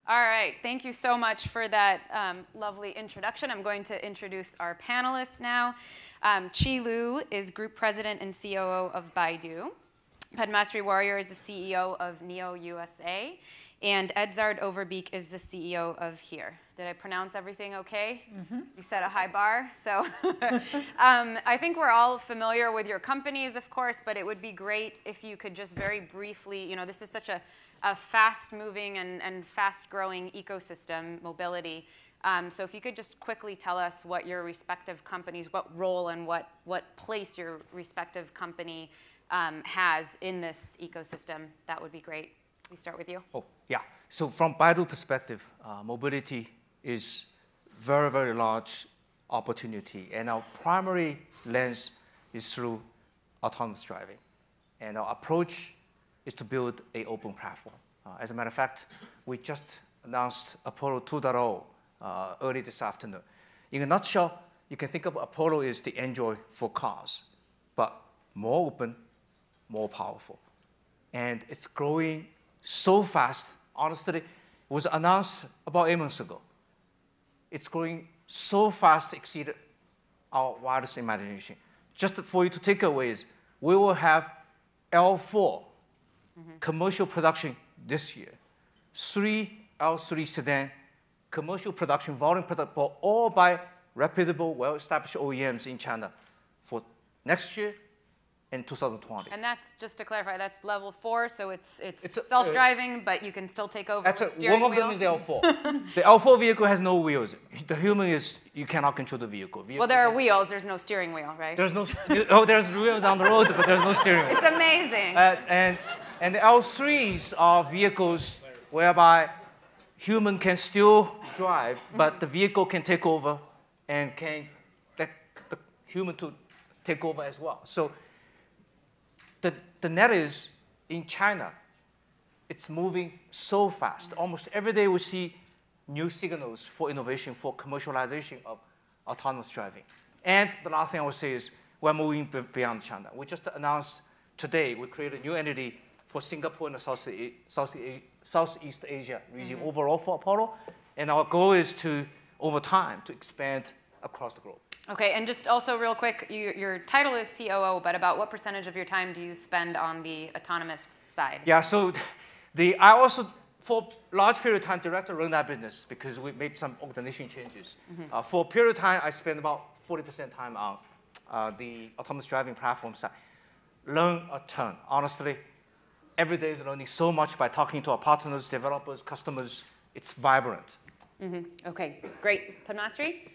All right, thank you so much for that lovely introduction. I'm going to introduce our panelists now. Qi Lu is Group President and COO of Baidu. Padmasree Warrior is the CEO of Neo USA. And Edzard Overbeek is the CEO of Here. Did I pronounce everything okay? Mm-hmm. You set a high bar. So I think we're all familiar with your companies, of course, but it would be great if you could just very briefly, this is such a fast-moving and fast-growing ecosystem, mobility. So if you could just quickly tell us what your respective companies, what role and what place your respective company has in this ecosystem, that would be great. We start with you. Oh, yeah. So from Baidu perspective, mobility is very, very large opportunity. And our primary lens is through autonomous driving. And our approach is to build an open platform. As a matter of fact, we just announced Apollo 2.0 early this afternoon. In a nutshell, you can think of Apollo as the Android for cars, but more open, more powerful. And it's growing so fast. Honestly, it was announced about 8 months ago. It's growing so fast, exceeded our wildest imagination. Just for you to take away is, we will have L4 commercial production this year. 3 L3 sedan commercial production, volume production, but all by reputable, well-established OEMs in China for next year in 2020. And that's, just to clarify, that's level 4, so it's self-driving, but you can still take over with the steering wheel? One of them is L4. The L4 vehicle has no wheels. The human is, you cannot control the vehicle. Well, there are wheels, there's no steering wheel, right? There's no, there's wheels on the road, but there's no steering wheel. It's amazing. And the L3s are vehicles whereby human can still drive, but the vehicle can take over and can let the human to take over as well. So the net is, in China, it's moving so fast. Almost every day we see new signals for innovation, for commercialization of autonomous driving. And the last thing I would say is, we're moving beyond China. We just announced today, we created a new entity for Singapore and the Southeast Asia region overall for Apollo. And our goal is to, over time, to expand across the globe. Okay, and just also real quick, your title is COO, but about what percentage of your time do you spend on the autonomous side? Yeah, so I also, for a large period of time, directly run that business because we made some organization changes. For a period of time, I spent about 40% time on the autonomous driving platform side. Learn a ton, honestly. Every day is learning so much by talking to our partners, developers, customers. It's vibrant. Okay, great. Padmasree?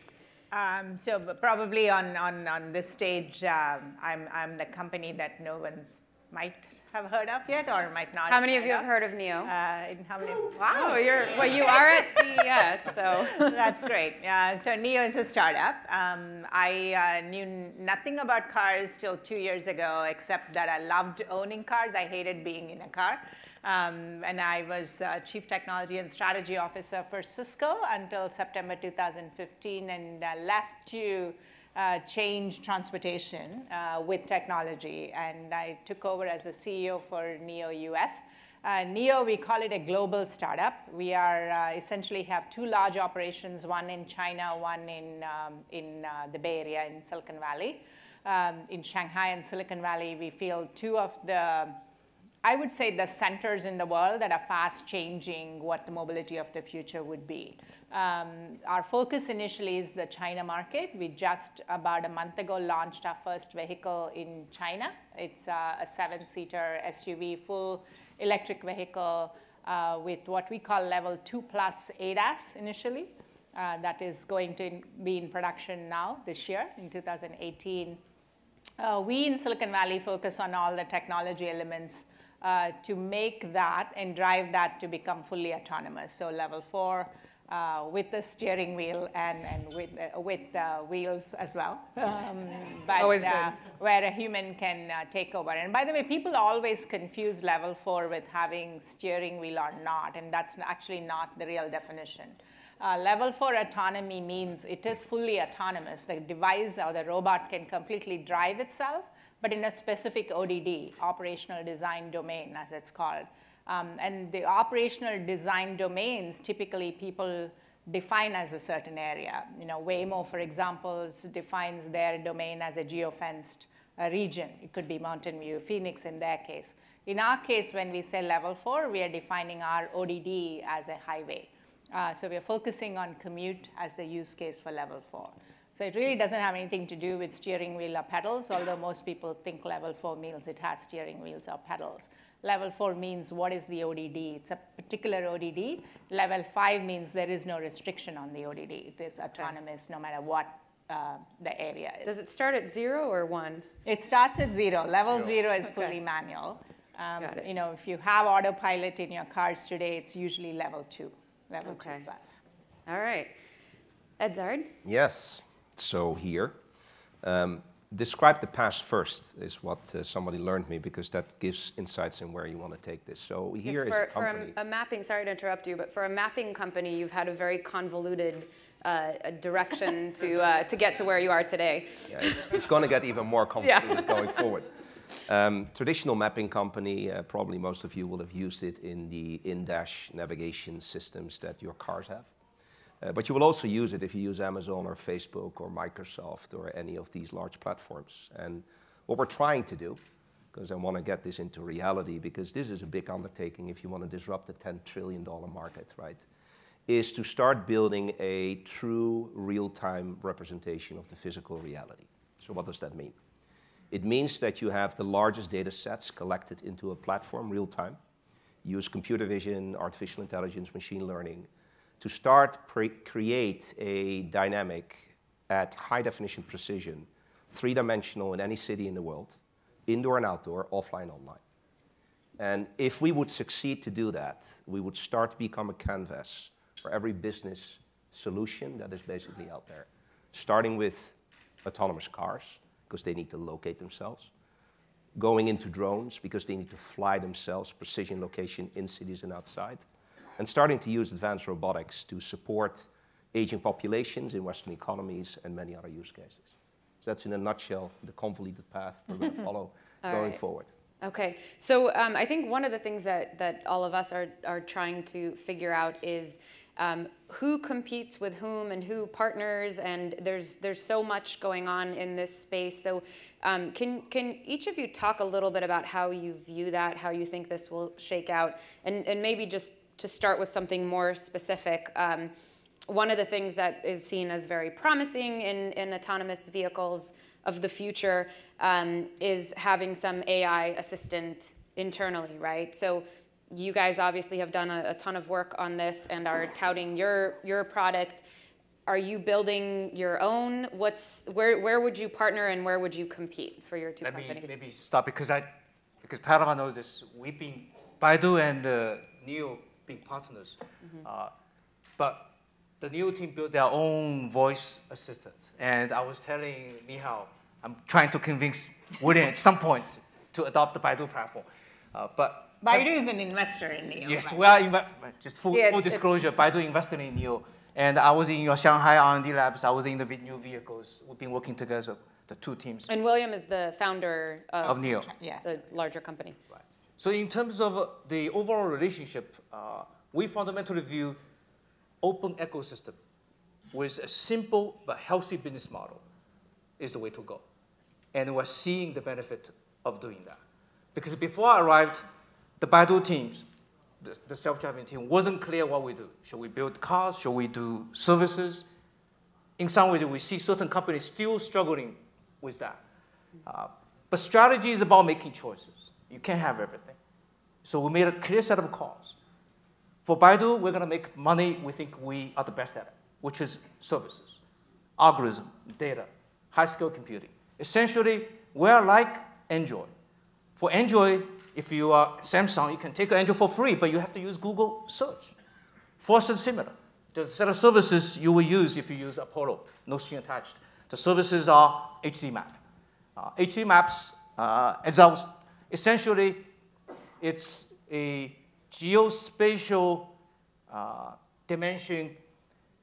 So probably on this stage, I'm the company that no one's might have heard of yet or might not. How many of you have heard of Neo? How many? Wow, you are at CES, so. That's great. So Neo is a startup. I knew nothing about cars till 2 years ago, except that I loved owning cars. I hated being in a car. And I was Chief Technology and Strategy Officer for Cisco until September 2015, and left to change transportation with technology. And I took over as a CEO for Neo US. Neo, we call it a global startup. We are essentially have 2 large operations, one in China, one in the Bay Area in Silicon Valley. In Shanghai and Silicon Valley, we feel 2 of the, I would say, the centers in the world that are fast changing what the mobility of the future would be. Our focus initially is the China market. We just about a month ago launched our first vehicle in China. It's a 7-seater SUV, full electric vehicle with what we call level 2+ ADAS initially. That is going to be in production now this year in 2018. We in Silicon Valley focus on all the technology elements to make that and drive that to become fully autonomous. So level 4 with the steering wheel and with wheels as well. But always good. Where a human can take over. And by the way, people always confuse level 4 with having steering wheel or not, and that's actually not the real definition. Level 4 autonomy means it is fully autonomous. The device or the robot can completely drive itself, but in a specific ODD, operational design domain, as it's called. And the operational design domains, typically people define as a certain area. Waymo, for example, defines their domain as a geofenced region. It could be Mountain View, Phoenix in their case. In our case, when we say level 4, we are defining our ODD as a highway. So we are focusing on commute as the use case for level 4. So it really doesn't have anything to do with steering wheel or pedals, although most people think level 4 means it has steering wheels or pedals. Level 4 means what is the ODD? It's a particular ODD. Level 5 means there is no restriction on the ODD. It is autonomous no matter what the area is. Does it start at 0 or 1? It starts at 0. Level 0 is fully manual. Got it. If you have autopilot in your cars today, it's usually level 2, level 2 plus. All right. Edzard? Yes. So here, describe the past first is what somebody learned me, because that gives insights in where you want to take this. So here is a company. For a mapping, sorry to interrupt you, but for a mapping company, you've had a very convoluted direction to get to where you are today. Yeah, it's going to get even more complicated going forward. Traditional mapping company, probably most of you will have used it in the in-dash navigation systems that your cars have. But you will also use it if you use Amazon or Facebook or Microsoft or any of these large platforms. And what we're trying to do, because I want to get this into reality, because this is a big undertaking if you want to disrupt the $10 trillion market, right, is to start building a true real-time representation of the physical reality. So what does that mean? It means that you have the largest data sets collected into a platform real-time, use computer vision, artificial intelligence, machine learning, to start create a dynamic at high definition precision, 3-dimensional in any city in the world, indoor and outdoor, offline, online. And if we would succeed to do that, we would start to become a canvas for every business solution that is basically out there, starting with autonomous cars, because they need to locate themselves, going into drones, because they need to fly themselves, precision location in cities and outside, and starting to use advanced robotics to support aging populations in Western economies and many other use cases. So that's in a nutshell the convoluted path we're going to follow going forward. Okay, so I think one of the things that all of us are trying to figure out is who competes with whom and who partners, and there's so much going on in this space. So can each of you talk a little bit about how you view that, how you think this will shake out, and maybe just to start with something more specific. One of the things that is seen as very promising in autonomous vehicles of the future is having some AI assistant internally, right? So you guys obviously have done a ton of work on this and are touting your product. Are you building your own? Where would you partner and where would you compete for your two companies? Let me maybe stop because Padma knows this. We've been Baidu and NIO being partners, but the NIO team built their own voice assistant, and I was telling Nihao, I'm trying to convince William at some point to adopt the Baidu platform, but Baidu is an investor in NIO. Yes, we are just full disclosure. Baidu invested in NIO, and I was in your Shanghai R&D labs. I was in the new vehicles. We've been working together, the two teams. And William is the founder of NIO, the larger company. Right. So in terms of the overall relationship, we fundamentally view open ecosystem with a simple but healthy business model is the way to go. And we're seeing the benefit of doing that. Because before I arrived, the Baidu teams, the self-driving team, wasn't clear what we do. Should we build cars? Should we do services? In some ways, we see certain companies still struggling with that. But strategy is about making choices. You can't have everything. So we made a clear set of calls. For Baidu, we're going to make money we think we are the best at it, which is services, algorithm, data, high-scale computing. Essentially, we're like Android. For Android, if you are Samsung, you can take Android for free, but you have to use Google search. For us, it's similar. There's a set of services you will use if you use Apollo, no string attached. The services are HD map. HD maps, essentially, it's a geospatial dimension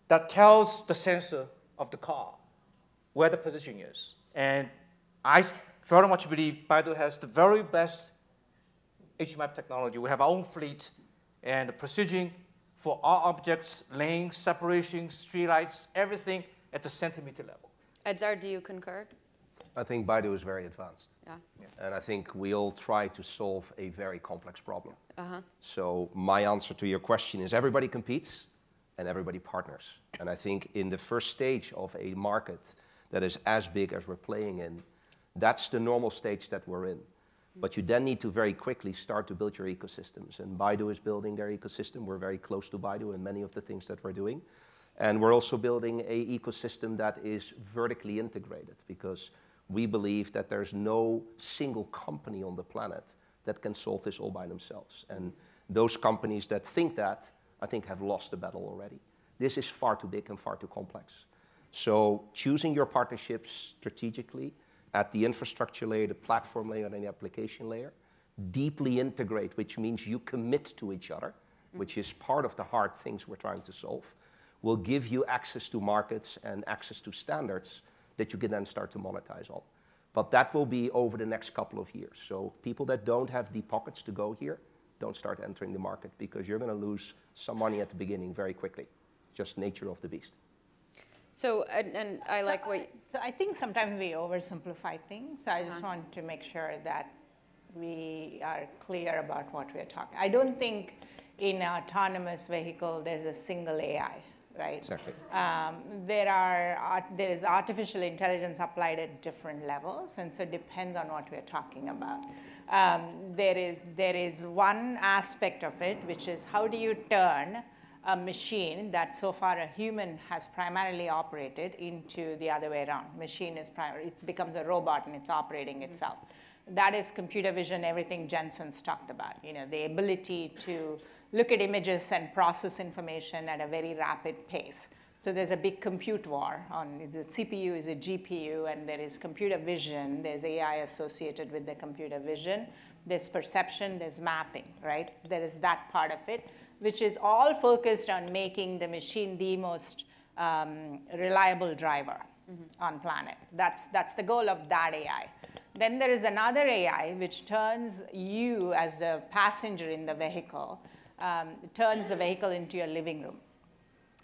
that tells the sensor of the car where the position is. And I very much believe Baidu has the very best HMAP technology. We have our own fleet and the precision for all objects, lane, separation, streetlights, everything at the centimeter level. Edzard, do you concur? I think Baidu is very advanced. Yeah. And I think we all try to solve a very complex problem. So my answer to your question is everybody competes and everybody partners. And I think in the first stage of a market that is as big as we're playing in, that's the normal stage that we're in. But you then need to very quickly start to build your ecosystems. And Baidu is building their ecosystem. We're very close to Baidu in many of the things that we're doing. And we're also building an ecosystem that is vertically integrated, because we believe that there's no single company on the planet that can solve this all by themselves. And those companies that think that, I think, have lost the battle already. This is far too big and far too complex. So choosing your partnerships strategically at the infrastructure layer, the platform layer, and the application layer, deeply integrate, which means you commit to each other, which is part of the hard things we're trying to solve, will give you access to markets and access to standards that you can then start to monetize on. But that will be over the next couple of years. So people that don't have deep pockets to go here, don't start entering the market, because you're going to lose some money at the beginning very quickly. Just nature of the beast. So, and I like what... So I think sometimes we oversimplify things. So I just want to make sure that we are clear about what we're talking. I don't think in an autonomous vehicle there's a single AI. Right? Exactly. There is artificial intelligence applied at different levels, and so it depends on what we're talking about. There is one aspect of it, which is how do you turn a machine that so far a human has primarily operated into the other way around. Machine is it becomes a robot and it's operating itself. That is computer vision, everything Jensen's talked about. You know, the ability to look at images and process information at a very rapid pace. So there's a big compute war on the CPU is a GPU, and there is computer vision. There's AI associated with the computer vision. There's perception, there's mapping, right? There is that part of it, which is all focused on making the machine the most reliable driver on planet. That's the goal of that AI. Then there is another AI which turns you as a passenger in the vehicle, turns the vehicle into your living room,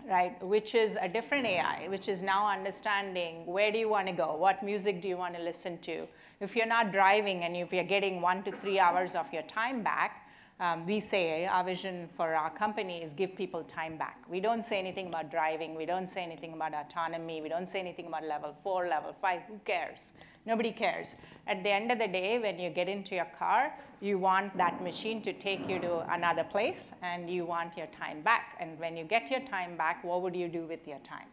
right? Which is a different AI, which is now understanding where do you want to go, what music do you want to listen to. If you're not driving and if you're getting 1 to 3 hours of your time back, we say our vision for our company is give people time back. We don't say anything about driving. We don't say anything about autonomy. We don't say anything about level 4, level 5. Who cares? Nobody cares. At the end of the day, when you get into your car, you want that machine to take you to another place, and you want your time back. And when you get your time back, what would you do with your time?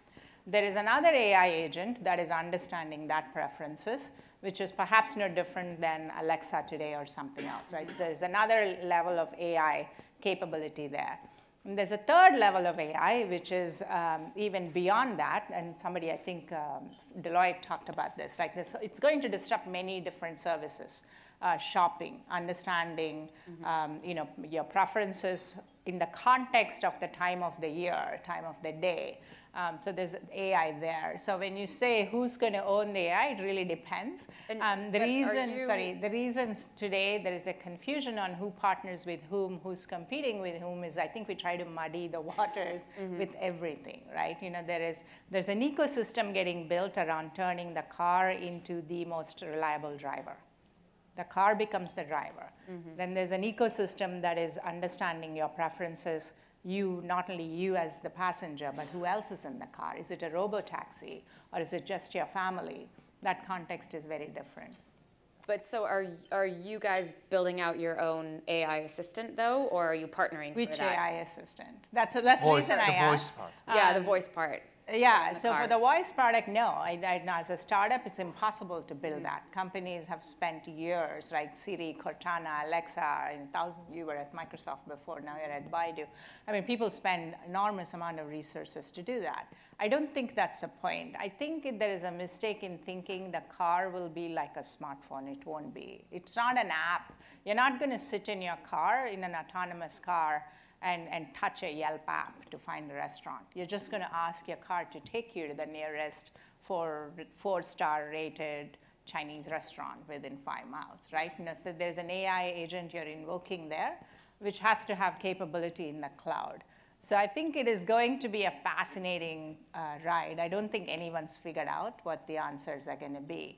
There is another AI agent that is understanding that preferences, which is perhaps no different than Alexa today or something else, right? There's another level of AI capability there. And there's a third level of AI, which is even beyond that, and somebody, I think, Deloitte talked about this, like this. It's going to disrupt many different services. Shopping, understanding, you know, your preferences in the context of the time of the year, time of the day. So there's AI there. So when you say who's going to own the AI, it really depends. The reasons today there is a confusion on who partners with whom, who's competing with whom is I think we try to muddy the waters with everything, right? You know, there's an ecosystem getting built around turning the car into the most reliable driver. The car becomes the driver. Then there's an ecosystem that is understanding your preferences. You, not only you as the passenger, but who else is in the car? Is it a robo-taxi, or is it just your family? That context is very different. But so are you guys building out your own AI assistant, though, or are you partnering for that? Which AI assistant? That's the reason I asked. The voice part. Yeah, the voice part. Yeah, so for the voice product, no. As a startup, it's impossible to build that. Companies have spent years, right? Siri, Cortana, Alexa, you were at Microsoft before, now you're at Baidu. I mean, people spend enormous amount of resources to do that. I don't think that's the point. I think there is a mistake in thinking the car will be like a smartphone. It won't be. It's not an app. You're not going to sit in your car, in an autonomous car, and touch a Yelp app to find a restaurant. You're just going to ask your car to take you to the nearest 4-star rated Chinese restaurant within 5 miles, right? So there's an AI agent you're invoking there, which has to have capability in the cloud. So I think it is going to be a fascinating ride. I don't think anyone's figured out what the answers are going to be.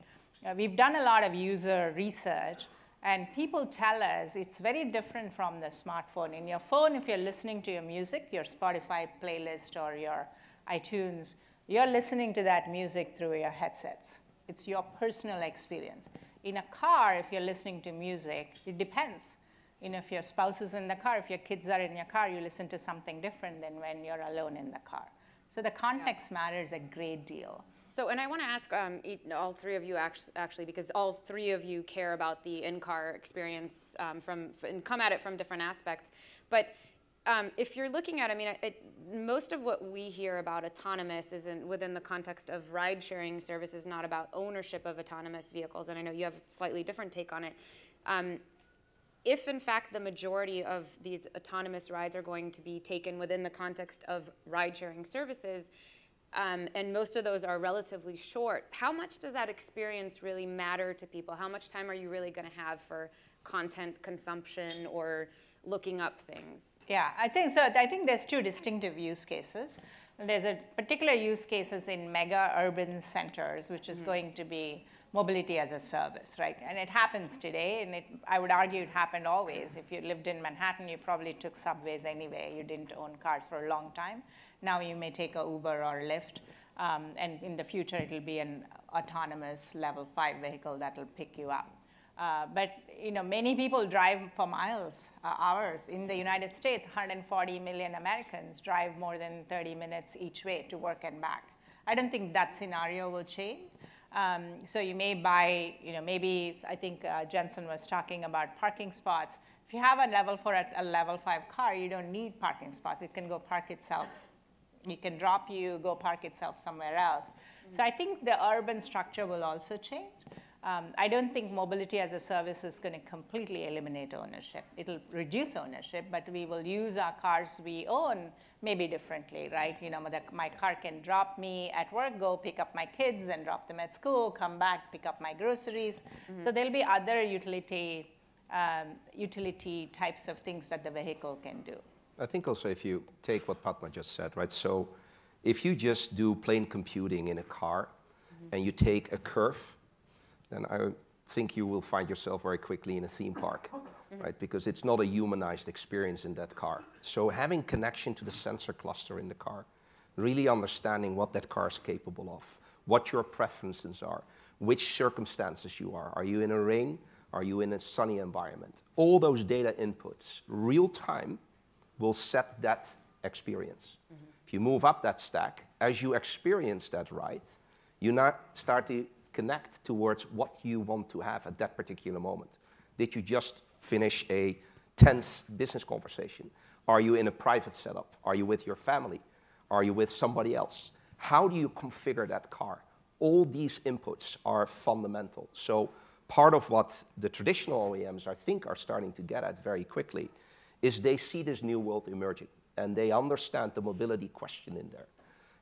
We've done a lot of user research, and people tell us it's very different from the smartphone. In your phone, if you're listening to your music, your Spotify playlist or your iTunes, you're listening to that music through your headsets. It's your personal experience. In a car, if you're listening to music, it depends. If your spouse is in the car, if your kids are in your car, you listen to something different than when you're alone in the car. So the context matters a great deal. So, and I want to ask all three of you actually, because all three of you care about the in-car experience and come at it from different aspects. But if you're looking at, most of what we hear about autonomous is within the context of ride-sharing services, not about ownership of autonomous vehicles. And I know you have a slightly different take on it. If, in fact, the majority of these autonomous rides are going to be taken within the context of ride-sharing services, and most of those are relatively short, how much does that experience really matter to people? How much time are you really going to have for content consumption or looking up things? Yeah, I think so. I think there's two distinctive use cases. There's a particular use cases in mega urban centers, which is going to be mobility as a service, right? And it happens today, and I would argue it happened always. If you lived in Manhattan, you probably took subways anyway. You didn't own cars for a long time. Now you may take a Uber or Lyft, and in the future it'll be an autonomous level 5 vehicle that'll pick you up. But many people drive for miles, hours. In the United States, 140 million Americans drive more than 30 minutes each way to work and back. I don't think that scenario will change. So you may buy, maybe I think Jensen was talking about parking spots. If you have a level 4 a level 5 car, you don't need parking spots. It can go park itself. It can drop you, go park itself somewhere else. So I think the urban structure will also change. I don't think mobility as a service is going to completely eliminate ownership. It'll reduce ownership, but we will use our cars we own maybe differently, right? My car can drop me at work, go pick up my kids and drop them at school, come back, pick up my groceries. So there'll be other utility types of things that the vehicle can do. I think also if you take what Padma just said, right? So if you just do plain computing in a car and you take a curve, then I think you will find yourself very quickly in a theme park, right? Because it's not a humanized experience in that car. So having connection to the sensor cluster in the car, really understanding what that car is capable of, what your preferences are, which circumstances you are. Are you in a rain? Are you in a sunny environment? All those data inputs, real time, will set that experience. If you move up that stack, as you experience that ride, you now start to connect towards what you want to have at that particular moment. Did you just finish a tense business conversation? Are you in a private setup? Are you with your family? Are you with somebody else? How do you configure that car? All these inputs are fundamental. So part of what the traditional OEMs, I think, are starting to get at very quickly is they see this new world emerging, and they understand the mobility question in there.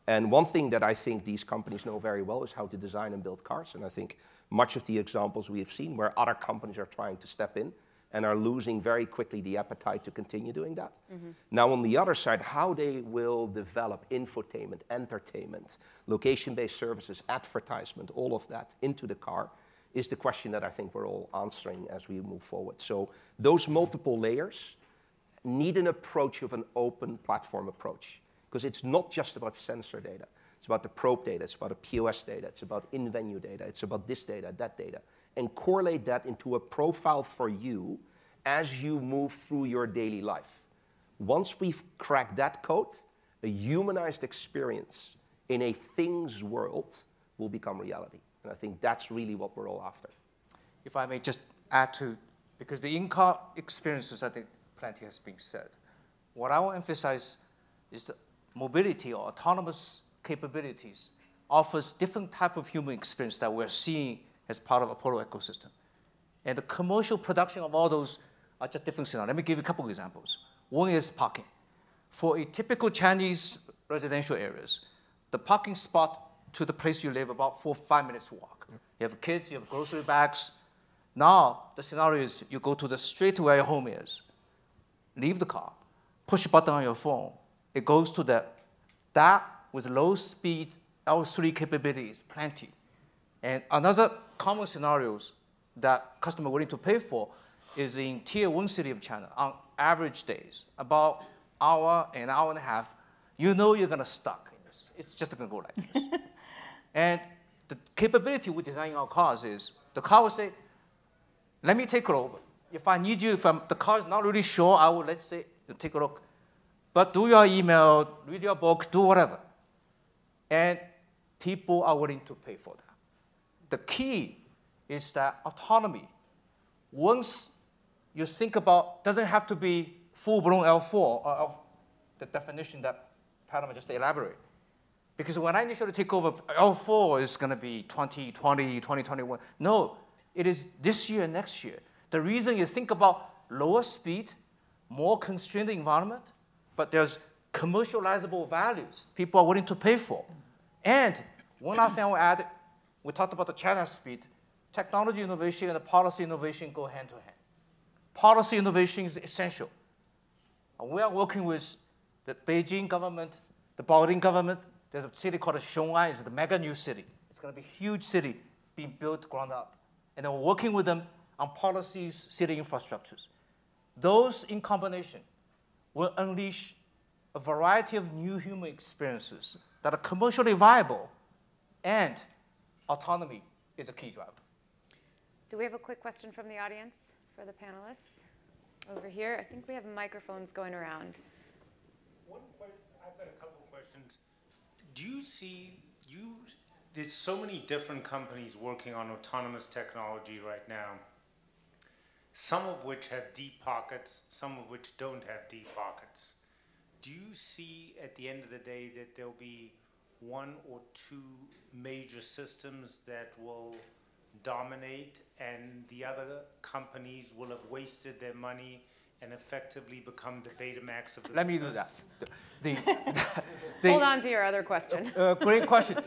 And one thing that I think these companies know very well is how to design and build cars. And I think much of the examples we have seen where other companies are trying to step in and are losing very quickly the appetite to continue doing that. Now, on the other side, how they will develop infotainment, entertainment, location-based services, advertisement, all of that into the car is the question that I think we're all answering as we move forward. So those multiple layers need an approach of an open platform approach, because it's not just about sensor data. It's about the probe data, it's about the POS data, it's about in-venue data, it's about this data, that data, and correlate that into a profile for you as you move through your daily life. Once we've cracked that code, a humanized experience in a things world will become reality. And I think that's really what we're all after. If I may just add to, because the in-car experiences, I think plenty has been said. What I want to emphasize is that mobility or autonomous capabilities offers different type of human experience that we're seeing as part of Apollo ecosystem. And the commercial production of all those are just different scenarios. Let me give you a couple of examples. One is parking. For a typical Chinese residential areas, the parking spot to the place you live about 4 or 5 minutes walk. You have kids, you have grocery bags. Now, the scenario is you go to the street where your home is, leave the car, push a button on your phone. It goes to that with low speed L3 capabilities, plenty. And another common scenarios that customer willing to pay for is in tier 1 city of China on average days, about hour and a half. You know you're gonna stuck in this. It's just gonna go like this. And the capability we design our cars is the car will say, let me take it over. If I need you, the car is not really sure, I will, let's say, take a look. But do your email, read your book, do whatever. And people are willing to pay for that. The key is that autonomy, once you think about, doesn't have to be full-blown L4 or the definition that Padma just elaborated. Because when I initially take over, L4 is going to be 2020, 2021. No, it is this year, next year. The reason you think about lower speed, more constrained environment, but there's commercializable values people are willing to pay for. And one other thing I will add, we talked about the China speed. Technology innovation and policy innovation go hand to hand. Policy innovation is essential. We are working with the Beijing government, the Baoding government. There's a city called Xiong'an. It's the mega new city. It's going to be a huge city being built ground up. And then we're working with them on policies, city infrastructures. Those in combination will unleash a variety of new human experiences that are commercially viable, and autonomy is a key driver. Do we have a quick question from the audience for the panelists? Over here, I think we have microphones going around. One question, I've got a couple of questions. Do you see, there's so many different companies working on autonomous technology right now, some of which have deep pockets, some of which don't have deep pockets. Do you see at the end of the day that there'll be one or two major systems that will dominate and the other companies will have wasted their money and effectively become the Betamax of the Let me do that. Hold on to your other question. Great question.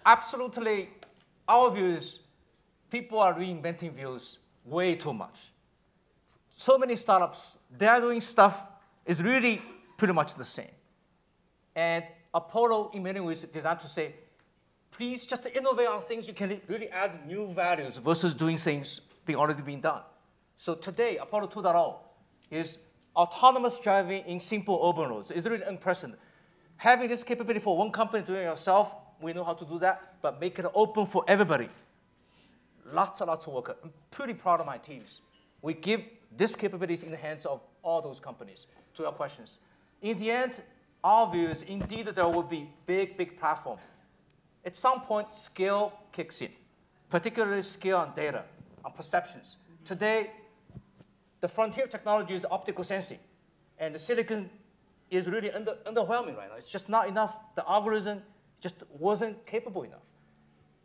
Absolutely, our view is people are reinventing views way too much. So many startups, they're doing stuff is really pretty much the same. And Apollo, in many ways, is designed to say, please just innovate on things you can really add new values versus doing things already being done. So today, Apollo 2.0 is autonomous driving in simple urban roads. It's really unprecedented. Having this capability for one company doing it yourself, we know how to do that, but make it open for everybody. Lots and lots of work. I'm pretty proud of my teams. We give this capability in the hands of all those companies. To your questions. In the end, our view is indeed there will be big platform. At some point, scale kicks in, particularly scale on data, on perceptions. Today, the frontier technology is optical sensing, and the silicon is really underwhelming right now. It's just not enough. The algorithm just wasn't capable enough.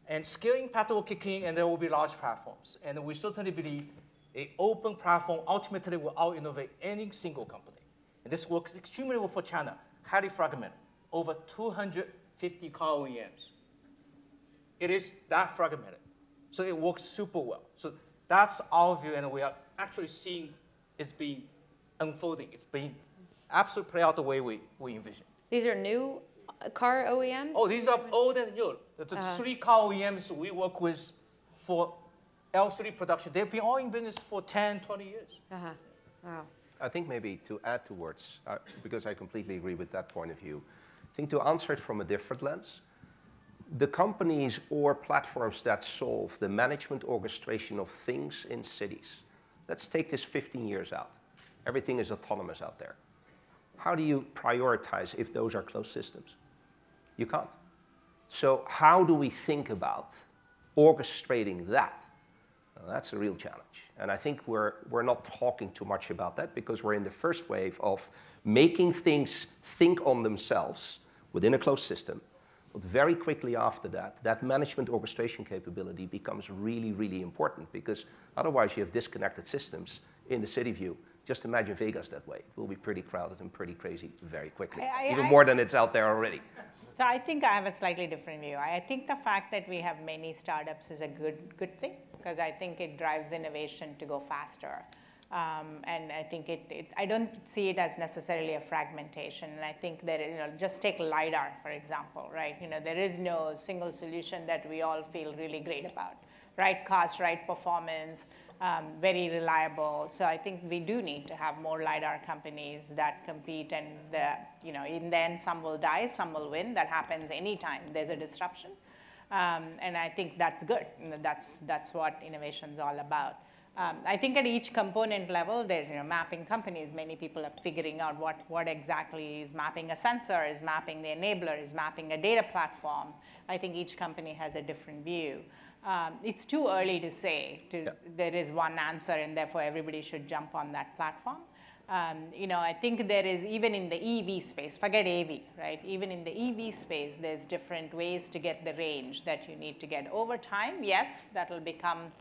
And scaling pattern will kick in, and there will be large platforms. And we certainly believe an open platform ultimately will out-innovate any single company. And this works extremely well for China, highly fragmented, over 250 car OEMs. It is that fragmented. So it works super well. So that's our view, and we are actually seeing it's being unfolding. It's being absolutely play out the way we envision. These are new car OEMs? Oh, these are old and new. The three car OEMs we work with for L3 production, they've been all in business for 10, 20 years. Wow. I think maybe to add towards, because I completely agree with that point of view, I think to answer it from a different lens, the companies or platforms that solve the management orchestration of things in cities, let's take this 15 years out. Everything is autonomous out there. How do you prioritize if those are closed systems? You can't. So how do we think about orchestrating that? Well, that's a real challenge. And I think we're not talking too much about that because we're in the first wave of making things think on themselves within a closed system. But very quickly after that, that management orchestration capability becomes really, really important because otherwise you have disconnected systems in the city view. Just imagine Vegas that way. It will be pretty crowded and pretty crazy very quickly, even more than it's out there already. So I think I have a slightly different view. I think the fact that we have many startups is a good thing, because I think it drives innovation to go faster. And I think I don't see it as necessarily a fragmentation. And I think that, just take LiDAR, for example, right? There is no single solution that we all feel really great about. Right cost, right performance, very reliable. So I think we do need to have more LiDAR companies that compete, and in the end, some will die, some will win. That happens anytime there's a disruption. And I think that's good. That's what innovation is all about. I think at each component level, there's mapping companies. Many people are figuring out what exactly is mapping a sensor, is mapping the enabler, is mapping a data platform. I think each company has a different view. It's too early to say there is one answer and therefore everybody should jump on that platform. I think there is, even in the EV space, forget AV, right? Even in the EV space, there's different ways to get the range that you need to get. Over time, yes, that'll become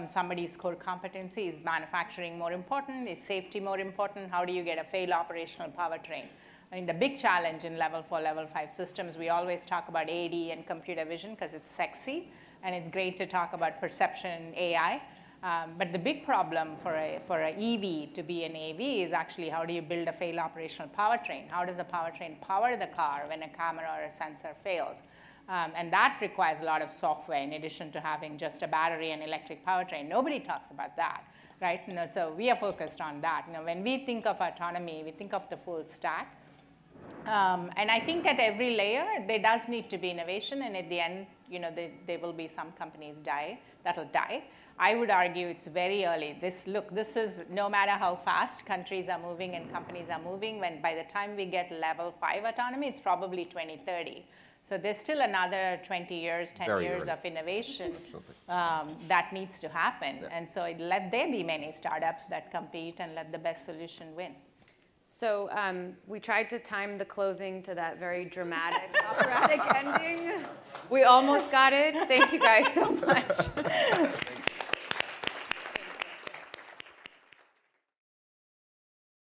somebody's core competency. Is manufacturing more important? Is safety more important? How do you get a fail operational powertrain? I mean, the big challenge in level 4, level 5 systems, we always talk about AD and computer vision because it's sexy, and it's great to talk about perception and AI. But the big problem for a EV to be an AV is actually, how do you build a fail operational powertrain? How does a powertrain power the car when a camera or a sensor fails? And that requires a lot of software in addition to having just a battery and electric powertrain. Nobody talks about that, right? So we are focused on that. When we think of autonomy, we think of the full stack. And I think at every layer, there does need to be innovation. And at the end, there will be some companies that'll die. I would argue it's very early. This is, no matter how fast countries are moving and companies are moving, by the time we get level 5 autonomy, it's probably 2030. So there's still another 20 years, 10 years of innovation that needs to happen. Yeah. And so let there be many startups that compete and let the best solution win. So we tried to time the closing to that very dramatic, operatic ending. We almost got it. Thank you guys so much.